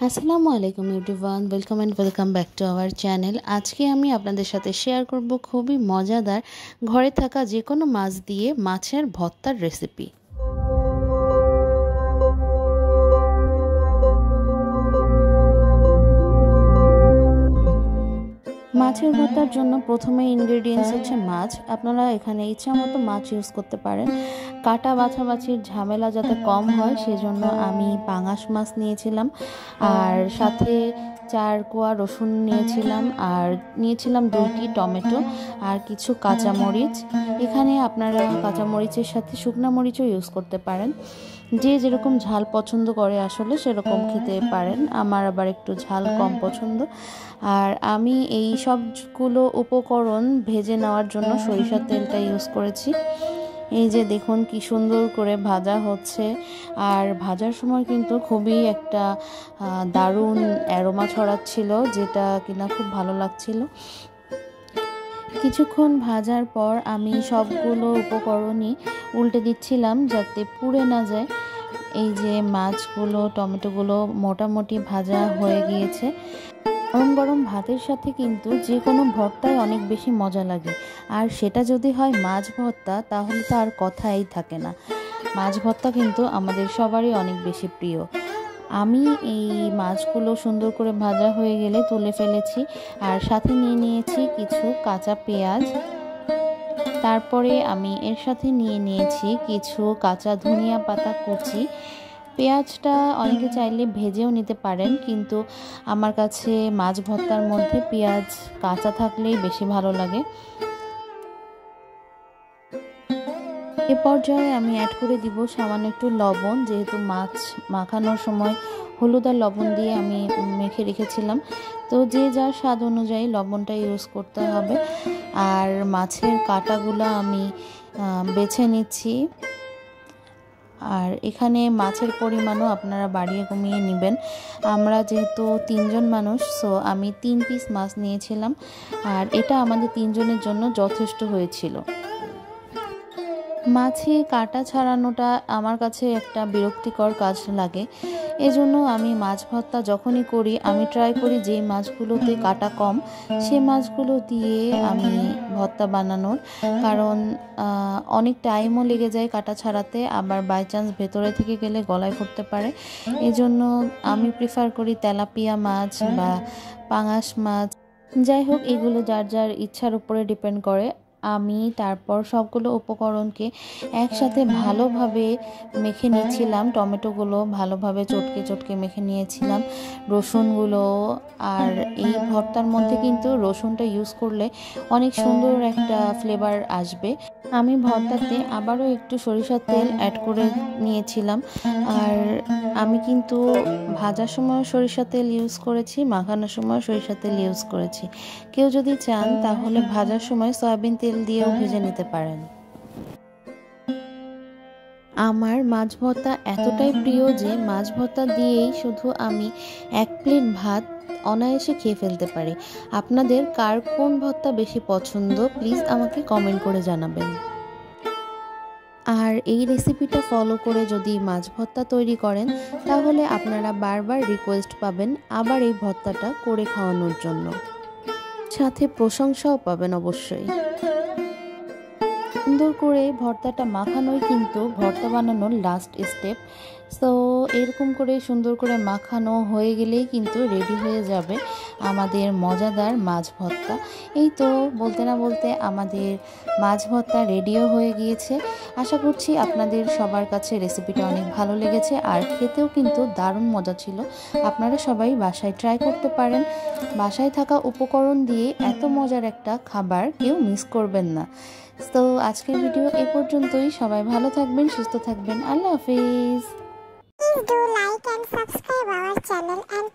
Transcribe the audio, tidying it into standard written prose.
আসসালামু আলাইকুম everyone, welcome back to our channel. আজকে আমি আপনাদের সাথে শেয়ার করব খুবই মজাদার ঘরে থাকা যে কোনো মাছ দিয়ে মাছের ভর্তার রেসিপি। মাছের ভর্তার জন্য প্রথমে ইনগ্রেডিয়েন্টস হচ্ছে মাছ। আপনারা এখানে ইচ্ছা মতো মাছ ইউজ করতে পারেন। কাটা বাছাবাছির ঝামেলা যাতে কম হয় সেজন্য আমি পাঙাশ মাছ নিয়েছিলাম, আর সাথে 4 কোয়া রসুন নিয়েছিলাম, আর নিয়েছিলাম 2টি টমেটো আর কিছু কাঁচামরিচ। এখানে আপনারা কাঁচামরিচের সাথে শুকনো মরিচও ইউজ করতে পারেন, যে যেরকম ঝাল পছন্দ করে আসলে সেরকম খেতে পারেন। আমার আবার একটু ঝাল কম পছন্দ। আর আমি এই সবগুলো উপকরণ ভেজে নেওয়ার জন্য সরিষার তেলটা ইউজ করেছি। এই যে দেখুন কি সুন্দর করে ভাজা হচ্ছে, আর ভাজার সময় কিন্তু খুবই একটা দারুণ অ্যারোমা ছড়াচ্ছিল, যেটা কিনা খুব ভালো লাগছিল। কিছুক্ষণ ভাজার পর আমি সবগুলো উপকরণই উল্টে দিচ্ছিলাম যাতে পুড়ে না যায়। এই যে মাছগুলো, টমেটোগুলো মোটামুটি ভাজা হয়ে গিয়েছে। গরম গরম ভাতের সাথে কিন্তু যে কোনো ভর্তাই অনেক বেশি মজা লাগে, আর সেটা যদি হয় মাছ ভর্তা তাহলে তো আর কথাই থাকে না। মাছ ভর্তা কিন্তু আমাদের সবারই অনেক বেশি প্রিয়। আমি এই মাছগুলো সুন্দর করে ভাজা হয়ে গেলে তুলে ফেলেছি, আর সাথে নিয়ে নিয়েছি কিছু কাঁচা পেঁয়াজ। তারপরে আমি এর সাথে নিয়ে নিয়েছি কিছু কাঁচা ধনিয়া পাতা কুচি। পেঁয়াজটা অনেকে চাইলে ভেজেও নিতে পারেন, কিন্তু আমার কাছে মাছ ভর্তার মধ্যে পেঁয়াজ কাঁচা থাকলেই বেশি ভালো লাগে। এ পর্যায়ে আমি অ্যাড করে দিব সামান্য একটু লবণ, যেহেতু মাছ মাখানোর সময় হলুদ আর লবণ দিয়ে আমি মেখে রেখেছিলাম, তো যে যার স্বাদ অনুযায়ী লবণটা ইউজ করতে হবে। আর মাছের কাঁটাগুলো আমি বেছে নিচ্ছি। আর এখানে মাছের পরিমাণও আপনারা বাড়িয়ে কমিয়ে নেবেন। আমরা যেহেতু 3 জন মানুষ, সো আমি 3 পিস মাছ নিয়েছিলাম, আর এটা আমাদের 3 জনের জন্য যথেষ্ট হয়েছিল। মাছে কাঁটা ছাড়ানোটা আমার কাছে একটা বিরক্তিকর কাজ লাগে, এজন্য আমি মাছ ভর্তা যখনই করি আমি ট্রাই করি যে মাছগুলোতে কাঁটা কম সে মাছগুলো দিয়ে আমি ভর্তা বানানোর, কারণ অনেক টাইমও লেগে যায় কাঁটা ছাড়াতে, আবার বাই চান্স ভেতরে থেকে গেলে গলায় পড়তে পারে। এজন্য আমি প্রিফার করি তেলাপিয়া মাছ বা পাঙাশ মাছ। যাই হোক, এগুলো যার যার ইচ্ছার উপরে ডিপেন্ড করে। আমি তারপর সবগুলো উপকরণকে একসাথে ভালোভাবে মেখে নিয়েছিলাম। টমেটোগুলো ভালোভাবে চটকে চটকে মেখে নিয়েছিলাম, রসুনগুলো। আর এই ভর্তার মধ্যে কিন্তু রসুনটা ইউজ করলে অনেক সুন্দর একটা ফ্লেভার আসবে। আমি ভর্তাতে আবারও একটু সরিষার তেল অ্যাড করে নিয়েছিলাম, আর আমি কিন্তু ভাজার সময় সরিষার তেল ইউজ করেছি, মাখানোর সময় সরিষার তেল ইউজ করেছি। কেউ যদি চান তাহলে ভাজার সময় সয়াবিন তেল দিয়েও ভেজে নিতে পারেন। আমার মাছ ভর্তা এতটাই প্রিয় যে মাছ ভর্তা দিয়েই শুধু আমি 1 প্লেট ভাত অনায়াসে খেয়ে ফেলতে পারি। আপনাদের কার কোন ভর্তা বেশি পছন্দ প্লিজ আমাকে কমেন্ট করে জানাবেন। আর এই রেসিপিটা ফলো করে যদি মাছ ভর্তা তৈরি করেন তাহলে আপনারা বারবার রিকোয়েস্ট পাবেন আবার এই ভর্তাটা করে খাওয়ানোর জন্য, সাথে প্রশংসাও পাবেন অবশ্যই। সুন্দর করে ভর্তাটা মাখানোই কিন্তু ভর্তা বানানোর লাস্ট স্টেপ। সো এরকম করে সুন্দর করে মাখানো হয়ে গেলেই কিন্তু রেডি হয়ে যাবে আমাদের মজাদার মাছ ভর্তা। এই তো বলতে না বলতে আমাদের মাছ ভর্তা রেডিও হয়ে গিয়েছে। আশা করছি আপনাদের সবার কাছে রেসিপিটা অনেক ভালো লেগেছে, আর খেতেও কিন্তু দারুণ মজা ছিল। আপনারা সবাই বাসায় ট্রাই করতে পারেন। বাসায় থাকা উপকরণ দিয়ে এত মজার একটা খাবার কেউ মিস করবেন না। তো আজকের ভিডিও এ পর্যন্তই। সবাই ভালো থাকবেন, সুস্থ থাকবেন। আল্লাহ হাফিজ। Please do like and subscribe our channel, and